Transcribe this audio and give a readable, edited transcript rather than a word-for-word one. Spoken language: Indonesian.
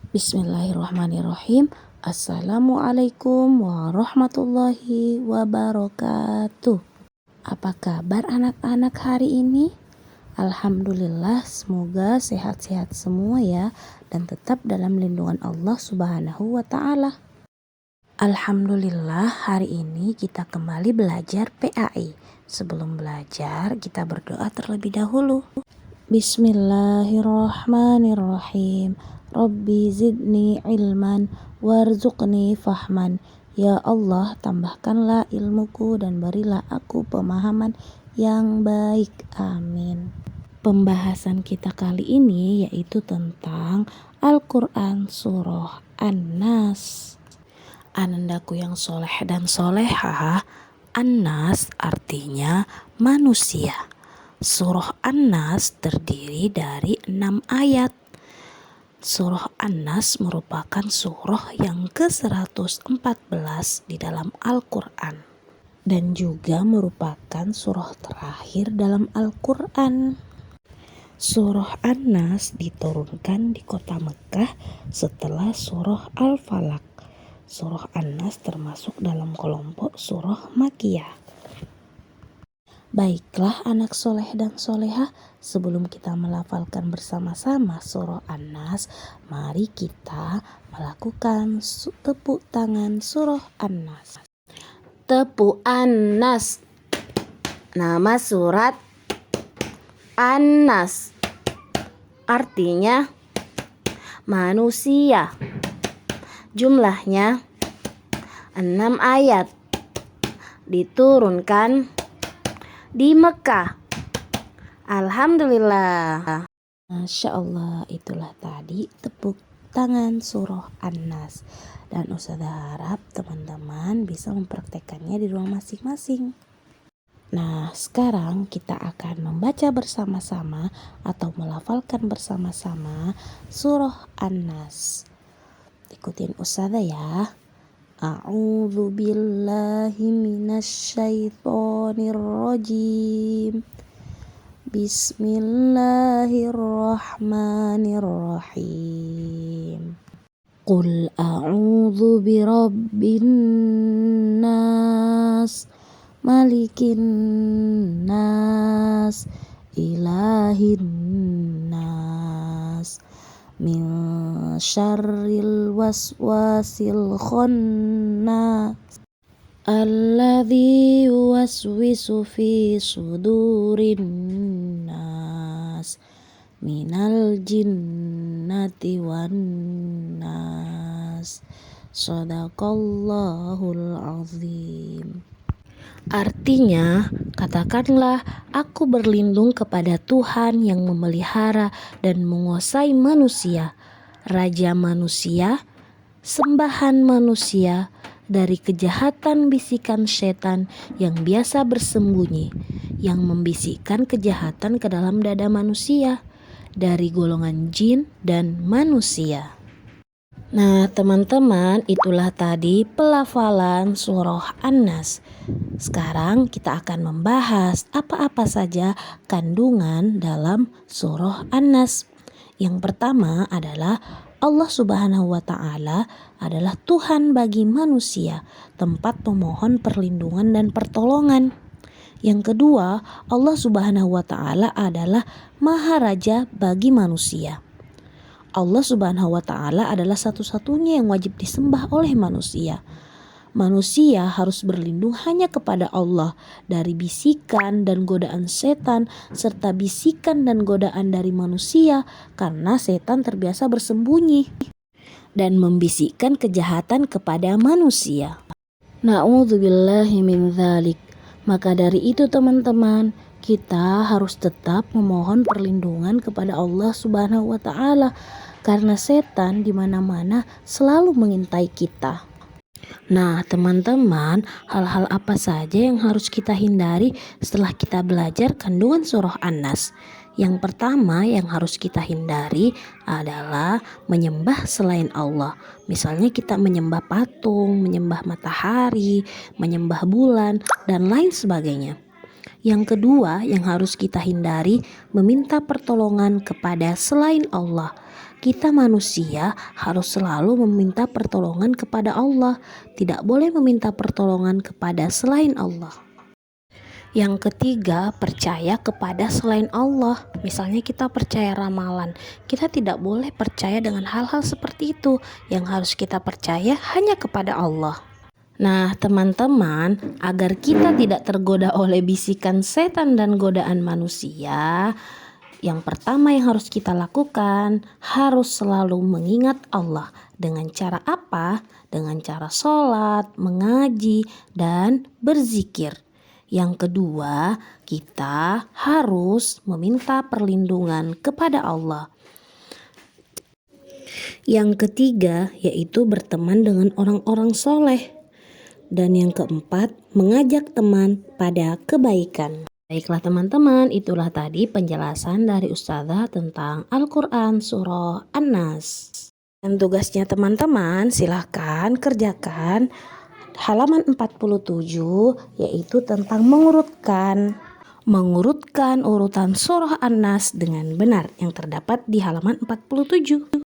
Bismillahirrahmanirrahim. Assalamualaikum warahmatullahi wabarakatuh. Apa kabar anak-anak hari ini? Alhamdulillah, semoga sehat-sehat semua ya, dan tetap dalam lindungan Allah Subhanahu wa ta'ala. Alhamdulillah, hari ini kita kembali belajar PAI. Sebelum belajar, kita berdoa terlebih dahulu. Bismillahirrahmanirrahim. Rabbi zidni ilman warzuqni fahman. Ya Allah, tambahkanlah ilmuku dan berilah aku pemahaman yang baik. Amin. Pembahasan kita kali ini yaitu tentang Al-Quran Surah An-Nas. Anandaku yang soleh dan solehah, An-Nas artinya manusia. Surah An-Nas terdiri dari 6 ayat. Surah An-Nas merupakan surah yang ke-114 di dalam Al-Quran dan juga merupakan surah terakhir dalam Al-Quran. Surah An-Nas diturunkan di kota Mekah setelah surah Al-Falaq. Surah An-Nas termasuk dalam kelompok surah Makkiyah. Baiklah anak soleh dan soleha, sebelum kita melafalkan bersama-sama surah An-Nas, mari kita melakukan tepuk tangan surah An-Nas. Tepuk An-Nas. Nama surat An-Nas artinya manusia. Jumlahnya 6 ayat. Diturunkan di Mekah. Alhamdulillah. Masya Allah, itulah tadi tepuk tangan surah An-Nas. Dan Ustazah harap teman-teman bisa mempraktekannya di rumah masing-masing. Nah, sekarang kita akan membaca bersama-sama atau melafalkan bersama-sama surah An-Nas. Ikutin Ustazah ya. A'udzu billahi minasyaitonir rajim. Bismillahirrahmanirrahim. Qul a'udzu birabbin nas, malikin nas, ilahin nas, min syarril waswasil khannas, alladzi yuwaswisu fi sudurin nas, minal jinnati wan nas. Shadaqallahul azim. Artinya, katakanlah, aku berlindung kepada Tuhan yang memelihara dan menguasai manusia, Raja manusia, sembahan manusia, dari kejahatan bisikan setan yang biasa bersembunyi, yang membisikkan kejahatan ke dalam dada manusia, dari golongan jin dan manusia. Nah teman-teman, itulah tadi pelafalan surah An-Nas. Sekarang kita akan membahas apa-apa saja kandungan dalam surah An-Nas. Yang pertama adalah Allah Subhanahu wa ta'ala adalah Tuhan bagi manusia, tempat pemohon perlindungan dan pertolongan. Yang kedua, Allah Subhanahu wa ta'ala adalah Maharaja bagi manusia. Allah Subhanahu wa ta'ala adalah satu-satunya yang wajib disembah oleh manusia. Manusia harus berlindung hanya kepada Allah dari bisikan dan godaan setan, serta bisikan dan godaan dari manusia, karena setan terbiasa bersembunyi dan membisikkan kejahatan kepada manusia. Na'udzubillahi min dzalik. Maka dari itu teman-teman, kita harus tetap memohon perlindungan kepada Allah Subhanahu wa ta'ala, karena setan di mana-mana selalu mengintai kita. Nah teman-teman, hal-hal apa saja yang harus kita hindari setelah kita belajar kandungan surah An-Nas? Yang pertama yang harus kita hindari adalah menyembah selain Allah. Misalnya kita menyembah patung, menyembah matahari, menyembah bulan, dan lain sebagainya. Yang kedua yang harus kita hindari, meminta pertolongan kepada selain Allah. kita manusia harus selalu meminta pertolongan kepada Allah, tidak boleh meminta pertolongan kepada selain Allah. Yang ketiga, percaya kepada selain Allah. Misalnya kita percaya ramalan, kita tidak boleh percaya dengan hal-hal seperti itu. Yang harus kita percaya hanya kepada Allah. Nah, teman-teman, agar kita tidak tergoda oleh bisikan setan dan godaan manusia, yang pertama yang harus kita lakukan, harus selalu mengingat Allah. Dengan cara apa? Dengan cara sholat, mengaji, dan berzikir. Yang kedua, kita harus meminta perlindungan kepada Allah. Yang ketiga, yaitu berteman dengan orang-orang soleh. Dan yang keempat, mengajak teman pada kebaikan. Baiklah teman-teman, itulah tadi penjelasan dari Ustazah tentang Al-Quran Surah An-Nas. Dan tugasnya teman-teman silahkan kerjakan halaman 47, yaitu tentang mengurutkan urutan surah An-Nas dengan benar yang terdapat di halaman 47.